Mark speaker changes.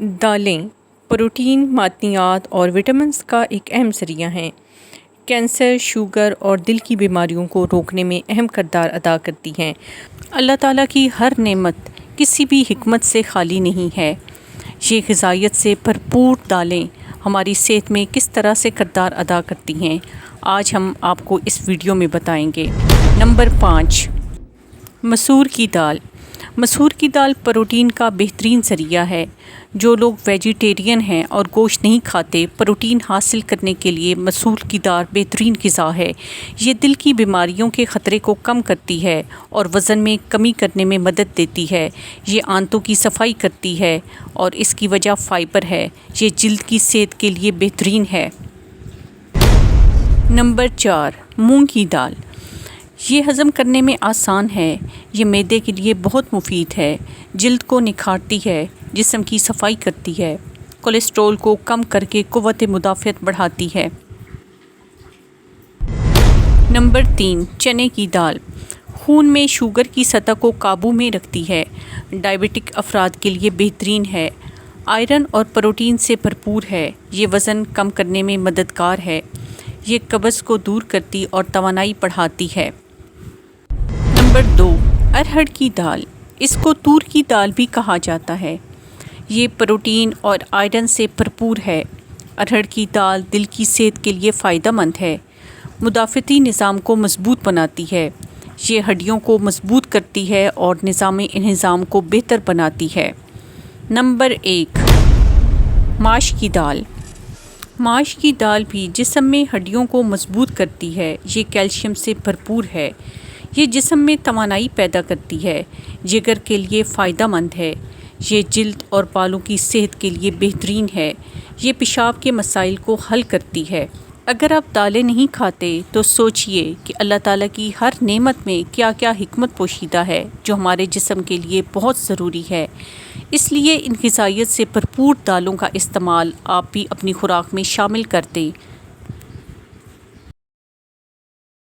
Speaker 1: دالیں پروٹین، معدنیات اور وٹامنس کا ایک اہم ذریعہ ہیں۔ کینسر، شوگر اور دل کی بیماریوں کو روکنے میں اہم کردار ادا کرتی ہیں۔ اللہ تعالیٰ کی ہر نعمت کسی بھی حکمت سے خالی نہیں ہے۔ یہ غذائیت سے بھرپور دالیں ہماری صحت میں کس طرح سے کردار ادا کرتی ہیں، آج ہم آپ کو اس ویڈیو میں بتائیں گے۔ نمبر 5، مسور کی دال۔ مسور کی دال پروٹین کا بہترین ذریعہ ہے۔ جو لوگ ویجیٹیرین ہیں اور گوشت نہیں کھاتے، پروٹین حاصل کرنے کے لیے مسور کی دال بہترین غذا ہے۔ یہ دل کی بیماریوں کے خطرے کو کم کرتی ہے اور وزن میں کمی کرنے میں مدد دیتی ہے۔ یہ آنتوں کی صفائی کرتی ہے اور اس کی وجہ فائبر ہے۔ یہ جلد کی صحت کے لیے بہترین ہے۔ نمبر 4، مونگ کی دال۔ یہ ہضم کرنے میں آسان ہے۔ یہ معدے کے لیے بہت مفید ہے۔ جلد کو نکھارتی ہے، جسم کی صفائی کرتی ہے، کولیسٹرول کو کم کر کے قوت مدافعت بڑھاتی ہے۔ نمبر 3، چنے کی دال۔ خون میں شوگر کی سطح کو قابو میں رکھتی ہے۔ ڈائبٹک افراد کے لیے بہترین ہے۔ آئرن اور پروٹین سے بھرپور ہے۔ یہ وزن کم کرنے میں مددگار ہے۔ یہ قبض کو دور کرتی اور توانائی بڑھاتی ہے۔ نمبر 2، ارہر کی دال۔ اس کو تور کی دال بھی کہا جاتا ہے۔ یہ پروٹین اور آئرن سے بھرپور ہے۔ ارہر کی دال دل کی صحت کے لیے فائدہ مند ہے۔ مدافعتی نظام کو مضبوط بناتی ہے۔ یہ ہڈیوں کو مضبوط کرتی ہے اور نظام انہضام کو بہتر بناتی ہے۔ نمبر 1، ماش کی دال۔ ماش کی دال بھی جسم میں ہڈیوں کو مضبوط کرتی ہے۔ یہ کیلشیم سے بھرپور ہے۔ یہ جسم میں توانائی پیدا کرتی ہے۔ جگر کے لیے فائدہ مند ہے۔ یہ جلد اور بالوں کی صحت کے لیے بہترین ہے۔ یہ پیشاب کے مسائل کو حل کرتی ہے۔ اگر آپ دالیں نہیں کھاتے تو سوچئے کہ اللہ تعالیٰ کی ہر نعمت میں کیا کیا حکمت پوشیدہ ہے جو ہمارے جسم کے لیے بہت ضروری ہے۔ اس لیے ان غذائیت سے بھرپور دالوں کا استعمال آپ بھی اپنی خوراک میں شامل کر دیں۔